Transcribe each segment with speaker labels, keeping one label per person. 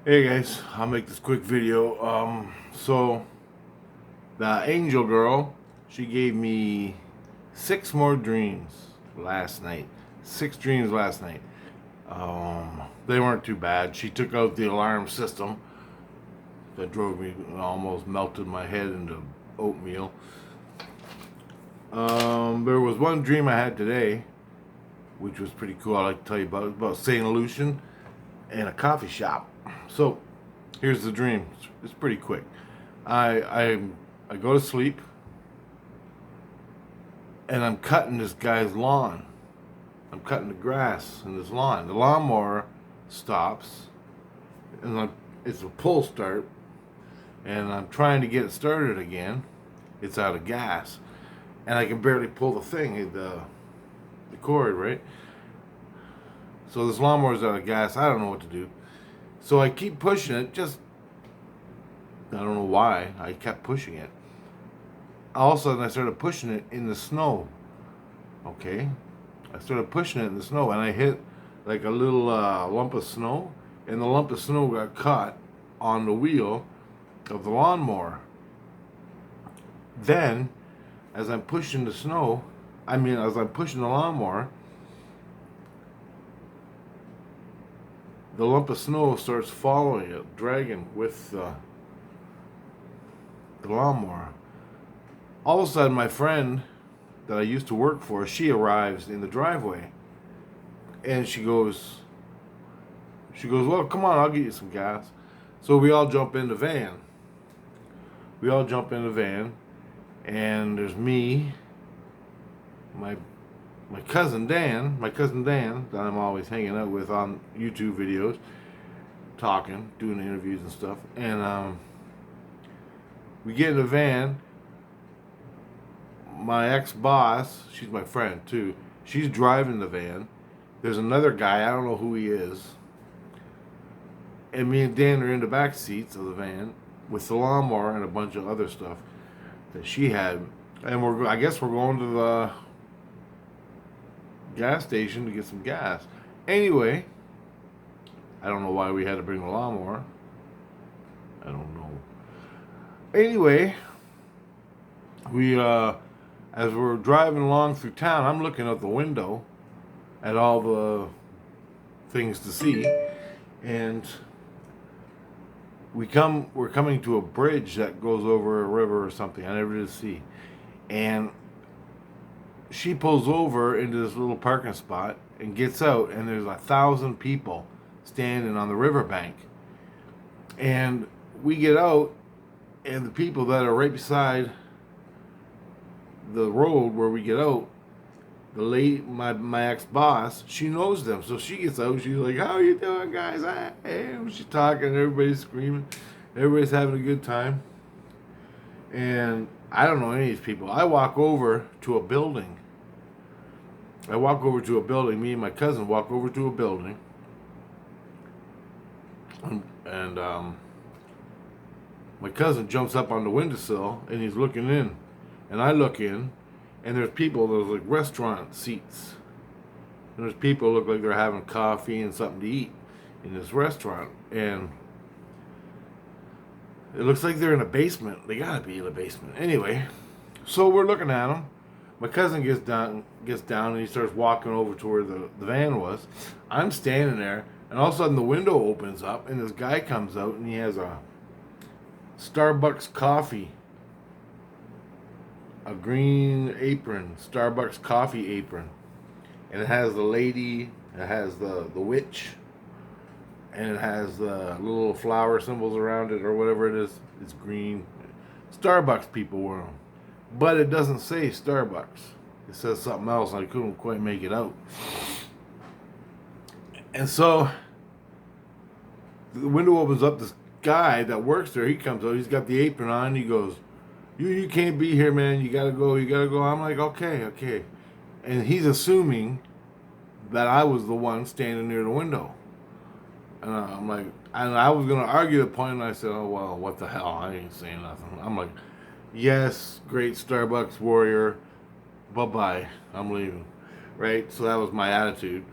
Speaker 1: Hey guys, I'll make this quick video. So the angel girl, she gave me 6 more dreams last night. 6 dreams last night. They weren't too bad. She took out the alarm system that drove me, almost melted my head into oatmeal. There was one dream I had today, which was pretty cool. I'd like to tell you about St Lucian and a coffee shop. So here's the dream. It's pretty quick. I go to sleep and I'm cutting this guy's lawn. I'm cutting the grass in this lawn. The lawnmower stops and it's a pull start, and I'm trying to get it started again. It's out of gas, and I can barely pull the thing, the cord, right? So this lawnmower's out of gas. I don't know what to do. So I keep pushing it. I don't know why I kept pushing it. All of a sudden I started pushing it in the snow. Okay, I started pushing it in the snow, and I hit like a little lump of snow, and the lump of snow got caught on the wheel of the lawnmower. Then, as I'm pushing the snow, as I'm pushing the lawnmower, the lump of snow starts following it, dragging with the lawnmower. All of a sudden, my friend that I used to work for, she arrives in the driveway, and she goes, well, come on, I'll get you some gas. So we all jump in the van. And there's me, my cousin Dan, that I'm always hanging out with on YouTube videos, talking, doing interviews and stuff. And we get in the van. My ex-boss, she's my friend too, she's driving the van. There's another guy, I don't know who he is, and me and Dan are in the back seats of the van with the lawnmower and a bunch of other stuff that she had. And I guess we're going to the gas station to get some gas. Anyway, I don't know why we had to bring the lawnmower. I don't know. Anyway, we as we're driving along through town, I'm looking out the window at all the things to see, and we're coming to a bridge that goes over a river or something. I never did see. And she pulls over into this little parking spot and gets out, and there's 1,000 people standing on the riverbank. And we get out, and the people that are right beside the road where we get out, my ex-boss, she knows them. So she gets out, she's like, how you doing, guys? Hey, she's talking, everybody's screaming, everybody's having a good time. And I don't know any of these people. I walk over to a building. Me and my cousin walk over to a building. And my cousin jumps up on the windowsill, and he's looking in. And I look in, and there's like restaurant seats. And there's people look like they're having coffee and something to eat in this restaurant. And it looks like they're in a basement. They gotta be in a basement. Anyway, so we're looking at them. My cousin gets down, and he starts walking over to where the van was. I'm standing there, and all of a sudden the window opens up, and this guy comes out, and he has a Starbucks coffee, a green apron, Starbucks coffee apron, and it has the lady, it has the witch, and it has the little flower symbols around it or whatever it is. It's green. Starbucks people wear them, but it doesn't say Starbucks. It says something else, and I couldn't quite make it out. And so the window opens up. This guy that works there, he comes out. He's got the apron on. He goes, "You can't be here, man. You gotta go. You gotta go." I'm like, okay. And he's assuming that I was the one standing near the window. And I'm like, and I was gonna argue the point, and I said, "Oh well, what the hell? I ain't saying nothing." I'm like, "Yes, great Starbucks warrior. Bye bye. I'm leaving." Right? So that was my attitude.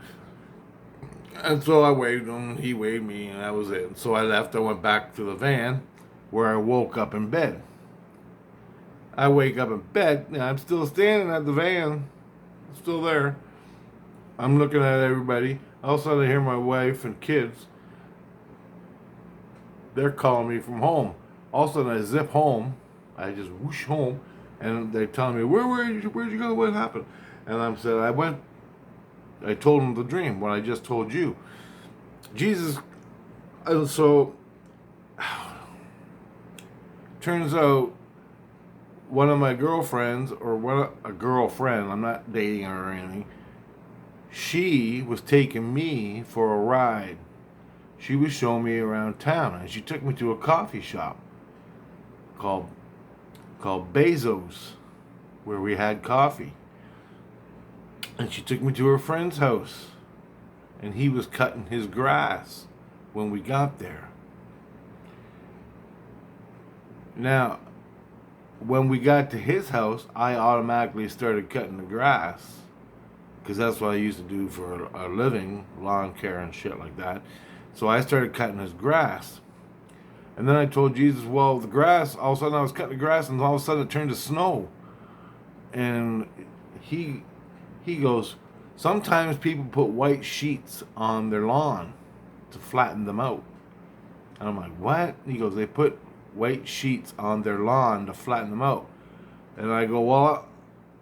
Speaker 1: And so I waved him, he waved me, and that was it. And so I left. I went back to the van where I woke up in bed. I wake up in bed, and I'm still standing at the van, still there. I'm looking at everybody. All of a sudden, I hear my wife and kids. They're calling me from home. All of a sudden, I zip home. I just whoosh home, and they're telling me, where'd you go? What happened? And I'm saying, I told them the dream, what I just told you. Jesus, and so, turns out, one of my girlfriends, a girlfriend, I'm not dating her or anything, she was taking me for a ride. She was showing me around town, and she took me to a coffee shop called Bezo's, where we had coffee. And she took me to her friend's house, and he was cutting his grass when we got there. Now, when we got to his house, I automatically started cutting the grass, because that's what I used to do for a living, lawn care and shit like that. So I started cutting his grass. And then I told Jesus, well, the grass, all of a sudden I was cutting the grass, and all of a sudden it turned to snow. And he goes, sometimes people put white sheets on their lawn to flatten them out. And I'm like, what? He goes, they put white sheets on their lawn to flatten them out. And I go, well,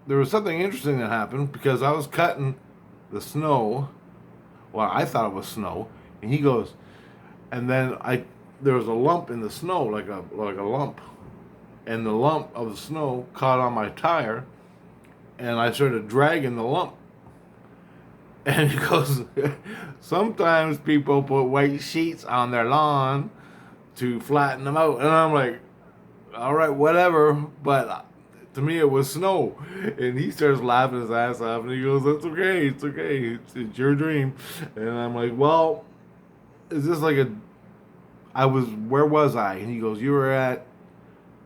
Speaker 1: there was something interesting that happened, because I was cutting the snow. Well, I thought it was snow. And he goes, and then there was a lump in the snow, like a lump. And the lump of the snow caught on my tire, and I started dragging the lump. And he goes, sometimes people put white sheets on their lawn to flatten them out. And I'm like, all right, whatever. But to me, it was snow. And he starts laughing his ass off, and he goes, that's okay, it's okay, it's your dream. And I'm like, well, is this like where was I? And he goes, you were at,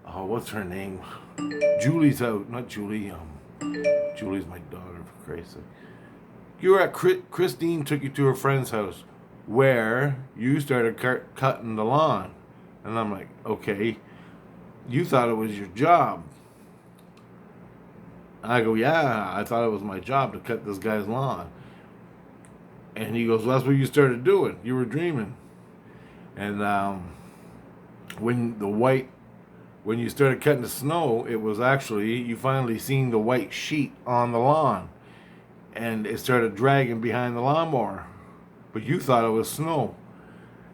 Speaker 1: oh, what's her name? Julie's out, not Julie, Julie's my daughter, for Christ's sake. You were at, Christine took you to her friend's house, where you started cutting the lawn. And I'm like, okay, you thought it was your job. I go, yeah, I thought it was my job to cut this guy's lawn. And he goes, well, that's what you started doing. You were dreaming. And when you started cutting the snow, it was actually, you finally seen the white sheet on the lawn. And it started dragging behind the lawnmower. But you thought it was snow.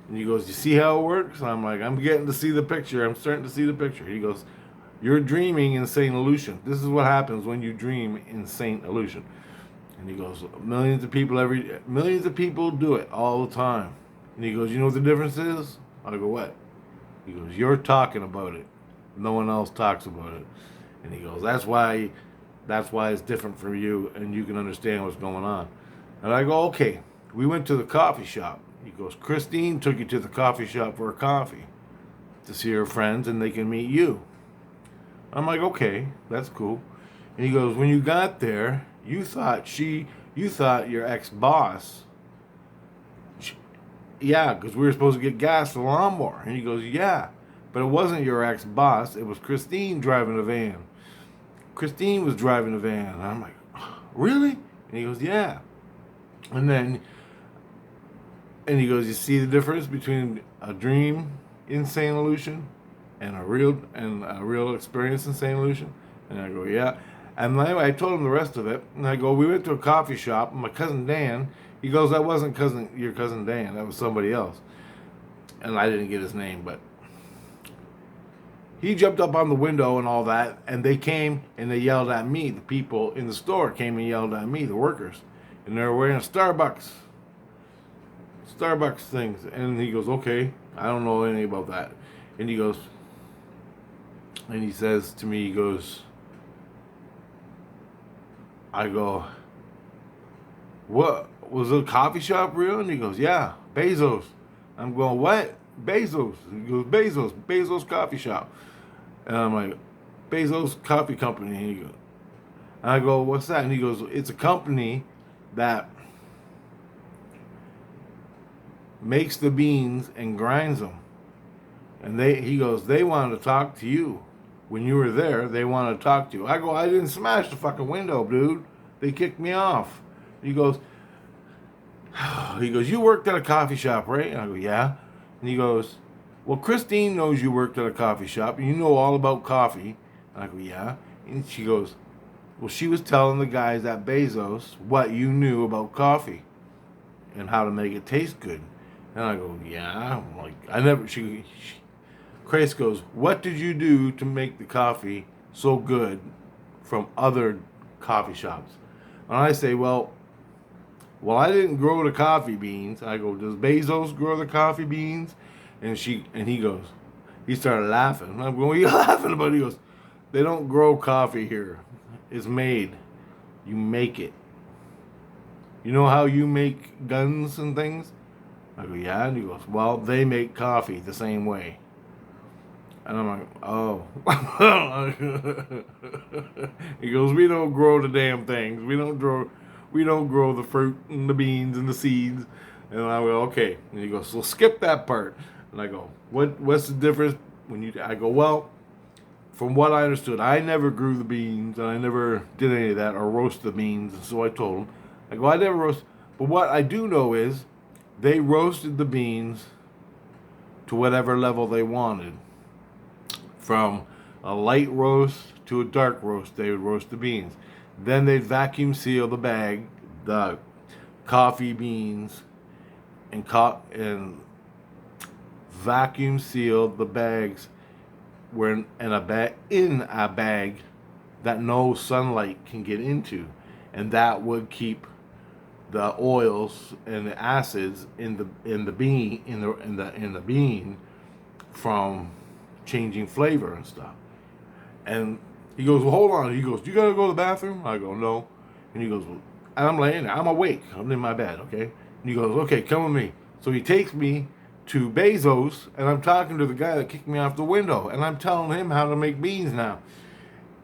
Speaker 1: And he goes, you see how it works? And I'm like, I'm getting to see the picture. I'm starting to see the picture. He goes, you're dreaming in St Lucian. This is what happens when you dream in St Lucian. And he goes, millions of people do it all the time. And he goes, you know what the difference is? I go, what? He goes, you're talking about it. No one else talks about it. And he goes, that's why it's different for you, and you can understand what's going on. And I go, okay. We went to the coffee shop. He goes, Christine took you to the coffee shop for a coffee to see her friends, and they can meet you. I'm like, okay, that's cool. And he goes, when you got there, you thought your ex-boss, yeah, because we were supposed to get gas for the lawnmower. And he goes, yeah, but it wasn't your ex-boss. It was Christine driving the van. Christine was driving the van. And I'm like, really? And he goes, yeah. And he goes, you see the difference between a dream in St. Lucian and a real experience in St. Lucian? And I go, yeah. And anyway, I told him the rest of it. And I go, we went to a coffee shop. And my cousin Dan, he goes, that wasn't your cousin Dan. That was somebody else. And I didn't get his name, but he jumped up on the window and all that. And they came and they yelled at me. The people in the store came and yelled at me, the workers. And they were wearing Starbucks things. And he goes, okay, I don't know anything about that. And he says to me, he goes, I go, what, was the coffee shop real? And he goes, yeah, Bezo's. I'm going, what? Bezo's. He goes, Bezo's coffee shop. And I'm like, Bezo's Coffee Company. And I go, what's that? And he goes, it's a company that makes the beans and grinds them. And he goes, they wanted to talk to you. When you were there, they wanted to talk to you. I go, I didn't smash the fucking window, dude. They kicked me off. He goes, you worked at a coffee shop, right? And I go, yeah. And he goes, well, Christine knows you worked at a coffee shop and you know all about coffee. And I go, yeah. And she goes, well, she was telling the guys at Bezos what you knew about coffee and how to make it taste good. And I go, yeah. I'm like, I never, Grace goes, what did you do to make the coffee so good from other coffee shops? And I say, well, I didn't grow the coffee beans. I go, does Bezos grow the coffee beans? And he goes, he started laughing. And I'm going, what are you laughing about? He goes, they don't grow coffee here. It's made. You make it. You know how you make guns and things? I go, yeah. And he goes, well, they make coffee the same way. And I'm like, oh. He goes, we don't grow the damn things. We don't grow the fruit and the beans and the seeds. And I go, okay. And he goes, so skip that part. And I go, what's the difference I go, well, from what I understood, I never grew the beans and I never did any of that or roast the beans. And so I told him, I go, I never roast. But what I do know is they roasted the beans to whatever level they wanted. From a light roast to a dark roast, they would roast the beans. Then they'd vacuum seal the bag, the coffee beans, and vacuum seal the bags in a bag that no sunlight can get into, and that would keep the oils and the acids in the bean from changing flavor and stuff. And he goes, well, hold on. He goes, you gotta go to the bathroom? I go, no. And he goes, well, and I'm laying there. I'm awake. I'm in my bed, okay? And he goes, okay, come with me. So he takes me to Bezos, and I'm talking to the guy that kicked me off the window, and I'm telling him how to make beans now.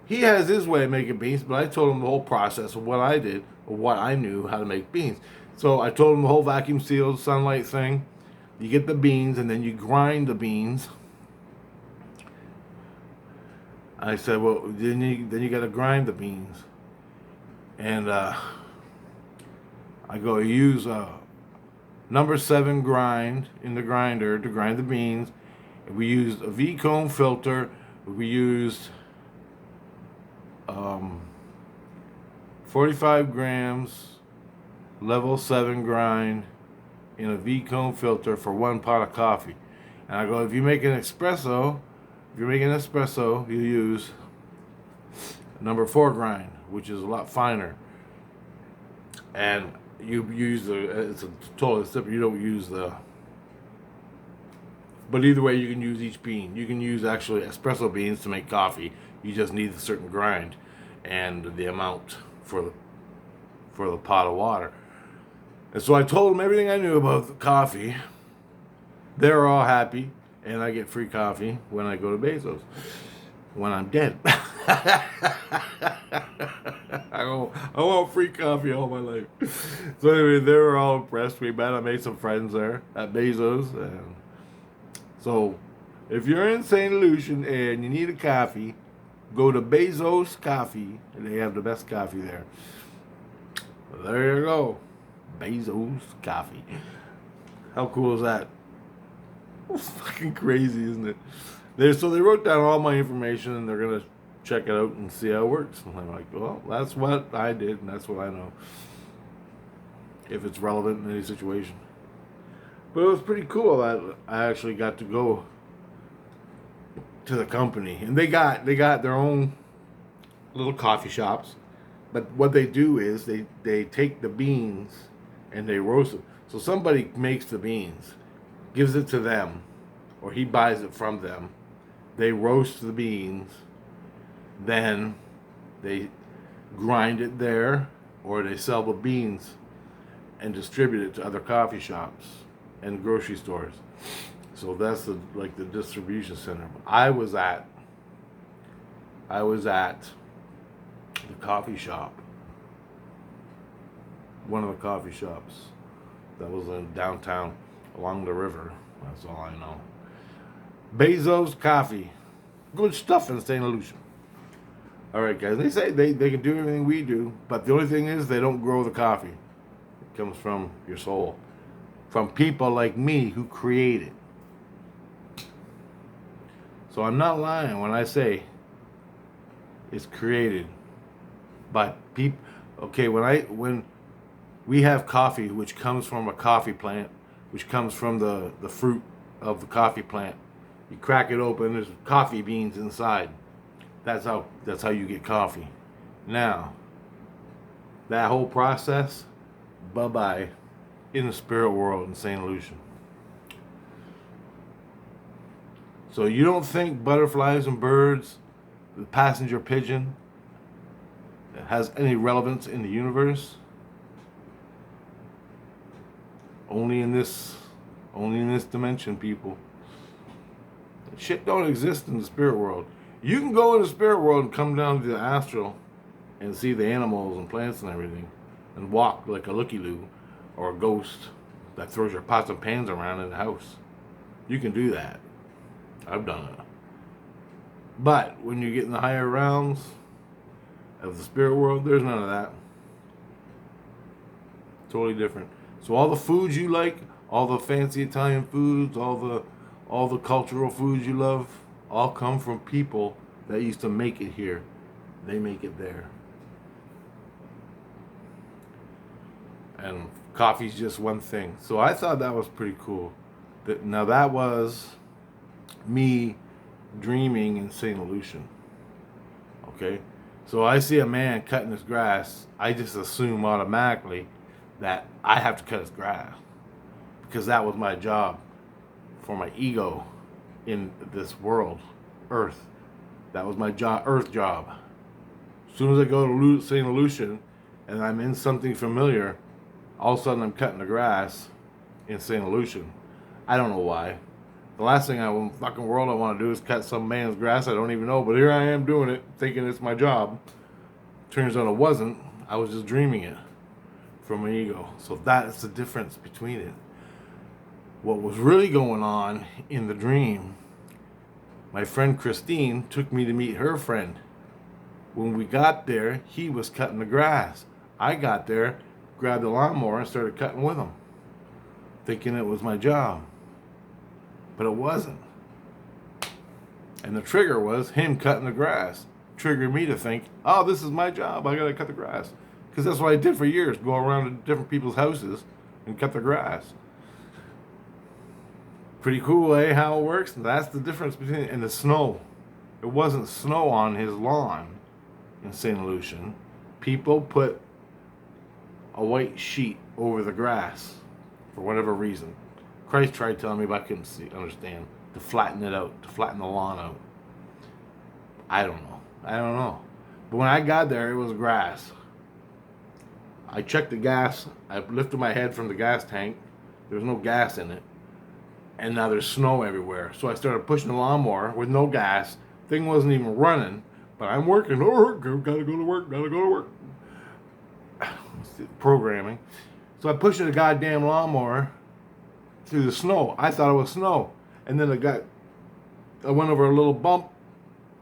Speaker 1: He has his way of making beans, but I told him the whole process of what I did, or what I knew how to make beans. So I told him the whole vacuum sealed sunlight thing. You get the beans, and then you grind the beans. I said, well, then you got to grind the beans. And I go, use number 7 grind in the grinder to grind the beans. We used a V-cone filter. We used 45 grams level 7 grind in a V-cone filter for 1 pot of coffee. And I go, if you're making an espresso, you use number 4 grind, which is a lot finer. And you use it's a totally separate, you don't use but either way you can use each bean. You can use actually espresso beans to make coffee. You just need a certain grind and the amount for the pot of water. And so I told them everything I knew about the coffee. They were all happy, and I get free coffee when I go to Bezos. When I'm dead. I want free coffee all my life. So anyway, they were all impressed. We met. I made some friends there at Bezos. And so if you're in St. Lucian and you need a coffee, go to Bezos Coffee. And they have the best coffee there. There you go. Bezos Coffee. How cool is that? It's fucking crazy, isn't it? So they wrote down all my information and they're going to check it out and see how it works. And I'm like, well, that's what I did and that's what I know. If it's relevant in any situation. But it was pretty cool that I actually got to go to the company. And they got their own little coffee shops. But what they do is they take the beans and they roast them. So somebody makes the beans, gives it to them, or he buys it from them. They roast the beans, then they grind it there, or they sell the beans and distribute it to other coffee shops and grocery stores. So that's the distribution center. I was at the coffee shop, one of the coffee shops that was in downtown. along the river. That's all I know. Bezo's coffee. Good stuff in St. Lucian. All right, guys. They say they can do everything we do, but the only thing is they don't grow the coffee. It comes from your soul. From people like me who create it. So I'm not lying when I say it's created by people. Okay, when we have coffee, which comes from a coffee plant, which comes from the fruit of the coffee plant. You crack it open, there's coffee beans inside. That's how you get coffee. Now, that whole process, bye-bye, in the spirit world in St. Lucian. So you don't think butterflies and birds, the passenger pigeon, has any relevance in the universe? Only in this dimension, people. Shit don't exist in the spirit world. You can go in the spirit world and come down to the astral and see the animals and plants and everything, and walk like a looky-loo or a ghost that throws your pots and pans around in the house. You can do that. I've done it. But when you get in the higher realms of the spirit world, there's none of that. Totally different. So all the foods you like, all the fancy Italian foods, all the cultural foods you love, all come from people that used to make it here. They make it there. And coffee's just one thing. So I thought that was pretty cool. Now that was me dreaming in St. Lucian. Okay? So I see a man cutting his grass. I just assume automatically that I have to cut his grass. Because that was my job for my ego in this world, Earth. That was my job, Earth job. As soon as I go to St. Lucian and I'm in something familiar, all of a sudden I'm cutting the grass in St. Lucian. I don't know why. The last thing in the fucking world I want to do is cut some man's grass I don't even know, but here I am doing it, thinking it's my job. Turns out it wasn't. I was just dreaming it from my ego. So that's the difference between it. What was really going on in the dream, my friend Christine took me to meet her friend. When we got there, he was cutting the grass. I got there, grabbed the lawnmower, and started cutting with him, thinking it was my job. But it wasn't. And the trigger was him cutting the grass. Triggered me to think, oh, this is my job. I got to cut the grass. Because that's what I did for years. Go around to different people's houses and cut the grass. Pretty cool, eh, how it works? That's the difference between it and the snow. It wasn't snow on his lawn in St. Lucian. People put a white sheet over the grass for whatever reason. Christ tried telling me, but I couldn't understand. To flatten it out, to flatten the lawn out. I don't know. But when I got there, it was grass. I checked the gas. I lifted my head from the gas tank. There was no gas in it. And now there's snow everywhere. So I started pushing the lawnmower with no gas. Thing wasn't even running. But I'm working. Oh, gotta go to work. Programming. So I pushed the goddamn lawnmower through the snow. I thought it was snow. And then I went over a little bump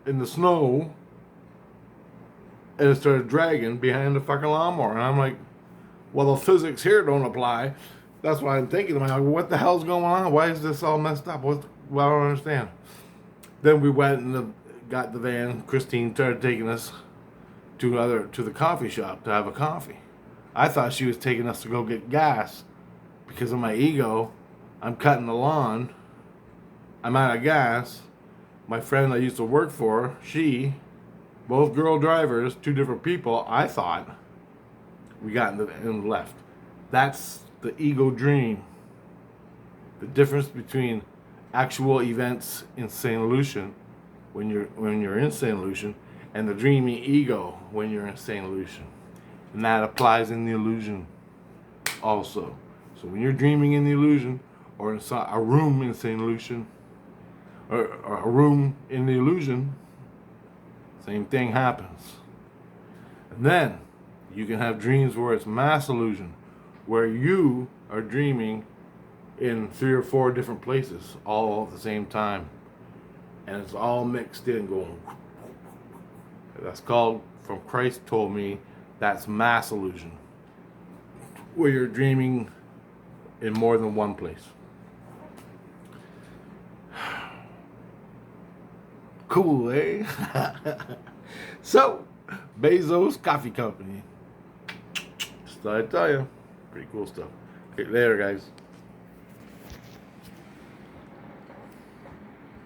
Speaker 1: in the snow, and it started dragging behind the fucking lawnmower. And I'm like, well, the physics here don't apply. That's why I'm thinking, I'm like, what the hell's going on? Why is this all messed up? Well, I don't understand. Then we went and got the van. Christine started taking us to the coffee shop to have a coffee. I thought she was taking us to go get gas. Because of my ego, I'm cutting the lawn. I'm out of gas. My friend I used to work for, both girl drivers, two different people, I thought, we got in and left. That's the ego dream. The difference between actual events in St. Lucian, when you're in St. Lucian, and the dreaming ego when you're in St. Lucian. And that applies in the illusion also. So when you're dreaming in the illusion, or in a room in St. Lucian, or a room in the illusion, same thing happens. And then you can have dreams where it's mass illusion, where you are dreaming in 3 or 4 different places all at the same time, and it's all mixed in going. That's called, from Christ told me, that's mass illusion, where you're dreaming in more than one place. Cool, eh? So, Bezo's Coffee Company. Just thought I'd tell you. Pretty cool stuff. Okay, later, guys.